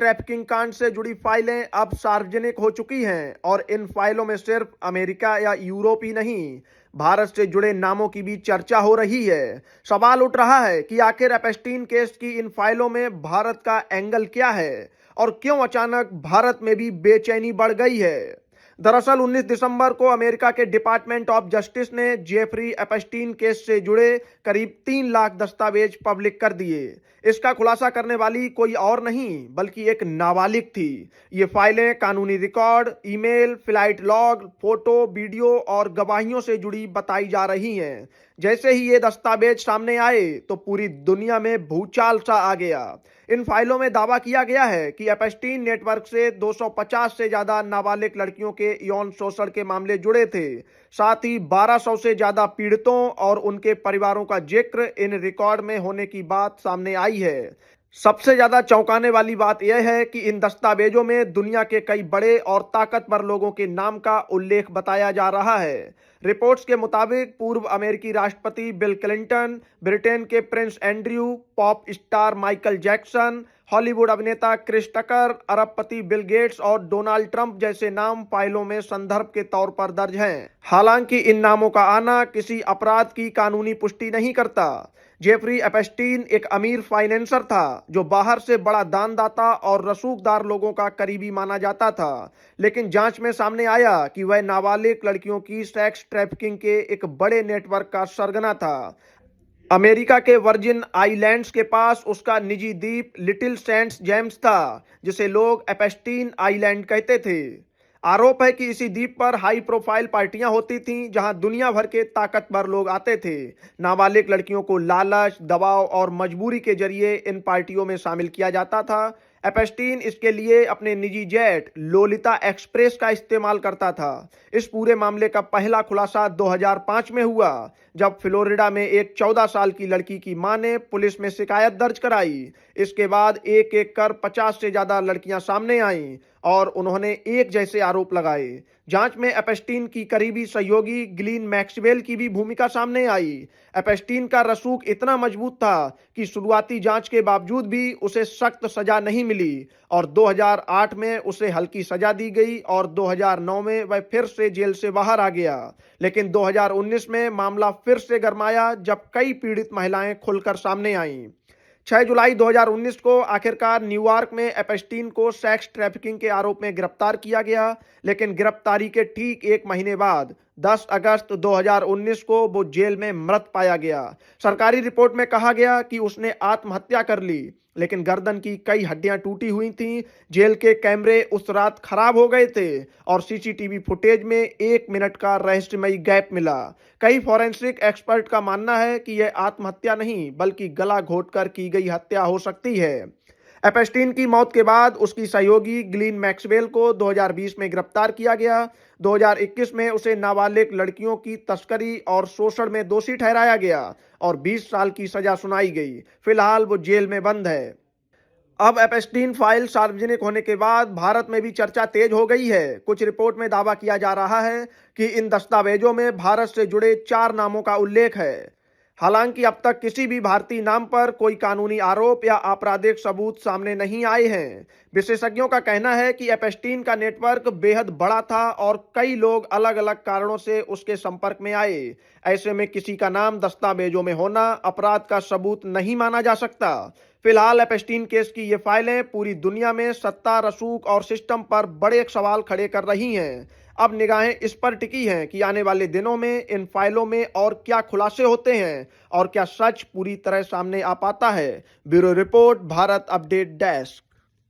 Trafficking कांड से जुड़ी फाइलें अब सार्वजनिक हो चुकी हैं और इन फाइलों में सिर्फ अमेरिका या यूरोप ही नहीं, भारत से जुड़े नामों की भी चर्चा हो रही है। सवाल उठ रहा है कि आखिर एपस्टीन केस की इन फाइलों में भारत का एंगल क्या है और क्यों अचानक भारत में भी बेचैनी बढ़ गई है। दरअसल 19 दिसंबर को अमेरिका के डिपार्टमेंट ऑफ जस्टिस ने जेफरी एपस्टीन केस से जुड़े करीब 3 लाख दस्तावेज पब्लिक कर दिए। इसका खुलासा करने वाली कोई और नहीं बल्कि एक नाबालिग थी। ये फाइलें कानूनी record, email, flight log, photo, video और गवाहियों से जुड़ी बताई जा रही हैं। जैसे ही ये दस्तावेज सामने आए तो पूरी दुनिया में भूचाल सा आ गया। इन फाइलों में दावा किया गया है कि एपस्टीन नेटवर्क से 250 से ज्यादा नाबालिग लड़कियों के यौन शोषण के मामले जुड़े थे। साथ ही 1200 से ज्यादा पीड़ितों और उनके परिवारों का जिक्र इन रिकॉर्ड में होने की बात सामने आई है। सबसे ज्यादा चौंकाने वाली बात यह है कि इन दस्तावेजों में दुनिया के कई बड़े और ताकतवर लोगों के नाम का उल्लेख बताया जा रहा है। रिपोर्ट्स के मुताबिक पूर्व अमेरिकी राष्ट्रपति बिल क्लिंटन, ब्रिटेन के Prince Andrew, pop star Michael Jackson, Hollywood अभिनेता क्रिस टकर, अरबपति बिल गेट्स और डोनाल्ड ट्रंप जैसे नाम फाइलों में संदर्भ के तौर पर दर्ज हैं। हालांकि इन नामों का आना किसी अपराध की कानूनी पुष्टि नहीं करता। जेफरी एपस्टीन एक अमीर फाइनेंसर था जो बाहर से बड़ा दानदाता और रसूखदार लोगों का करीबी माना जाता था, लेकिन जांच में सामने आया कि वह नाबालिग लड़कियों की सेक्स ट्रैफिकिंग के एक बड़े नेटवर्क का सरगना था। अमेरिका के वर्जिन आइलैंड्स के पास उसका निजी द्वीप लिटिल सेंट जेम्स था, जिसे लोग एपस्टीन आइलैंड कहते थे। आरोप है कि इसी द्वीप पर हाई प्रोफाइल पार्टियां होती थीं जहां दुनिया भर के ताकतवर लोग आते थे। नाबालिग लड़कियों को लालच, दबाव और मजबूरी के जरिए इन पार्टियों में शामिल किया जाता था। एपस्टीन इसके लिए अपने निजी जेट लोलिता एक्सप्रेस का इस्तेमाल करता था। इस पूरे मामले का पहला खुलासा 2005 में हुआ, जब फ्लोरिडा में एक 14 साल की लड़की की मां ने पुलिस में शिकायत दर्ज कराई। इसके बाद एक एक कर 50 से ज्यादा लड़कियां सामने आईं और उन्होंने एक जैसे आरोप लगाए। जांच में एपस्टीन की करीबी सहयोगी ग्लीन मैक्सवेल की भी भूमिका सामने आई। एपस्टीन का रसूख इतना मजबूत था कि शुरुआती जांच के बावजूद भी उसे सख्त सजा नहीं मिली और 2008 में उसे हल्की सजा दी गई और 2009 में वह फिर से जेल से बाहर आ गया। लेकिन 2019 में मामला फिर से गरमाया जब कई पीड़ित महिलाएं खुलकर सामने आईं। 6 जुलाई 2019 को आखिरकार न्यूयॉर्क में एपस्टीन को सेक्स ट्रैफिकिंग के आरोप में गिरफ्तार किया गया, लेकिन गिरफ्तारी के ठीक एक महीने बाद 10 अगस्त 2019 को वो जेल में मृत पाया गया। सरकारी रिपोर्ट में कहा गया कि उसने आत्महत्या कर ली, लेकिन गर्दन की कई हड्डियां टूटी हुई थीं। जेल के कैमरे उस रात खराब हो गए थे और सीसीटीवी फुटेज में 1 मिनट का रहस्यमयी गैप मिला। कई फॉरेंसिक एक्सपर्ट का मानना है कि यह आत्महत्या नहीं बल्कि गला घोटकर की गई हत्या हो सकती है। एपस्टीन की मौत के बाद उसकी सहयोगी ग्लीन मैक्सवेल को 2020 में गिरफ्तार किया गया। 2021 में उसे नाबालिग लड़कियों की तस्करी और शोषण में दोषी ठहराया गया और 20 साल की सजा सुनाई गई। फिलहाल वो जेल में बंद है। अब एपस्टीन फाइल सार्वजनिक होने के बाद भारत में भी चर्चा तेज हो गई है। कुछ रिपोर्ट में दावा किया जा रहा है कि इन दस्तावेजों में भारत से जुड़े 4 नामों का उल्लेख है। हालांकि अब तक किसी भी भारतीय नाम पर कोई कानूनी आरोप या आपराधिक सबूत सामने नहीं आए हैं। विशेषज्ञों का कहना है कि एपस्टीन का नेटवर्क बेहद बड़ा था और कई लोग अलग अलग कारणों से उसके संपर्क में आए। ऐसे में किसी का नाम दस्तावेजों में होना अपराध का सबूत नहीं माना जा सकता। फिलहाल एपस्टीन केस की ये फाइलें पूरी दुनिया में सत्ता, रसूख और सिस्टम पर बड़े सवाल खड़े कर रही हैं। अब निगाहें इस पर टिकी हैं कि आने वाले दिनों में इन फाइलों में और क्या खुलासे होते हैं और क्या सच पूरी तरह सामने आ पाता है। Bureau report, Bharat update desk.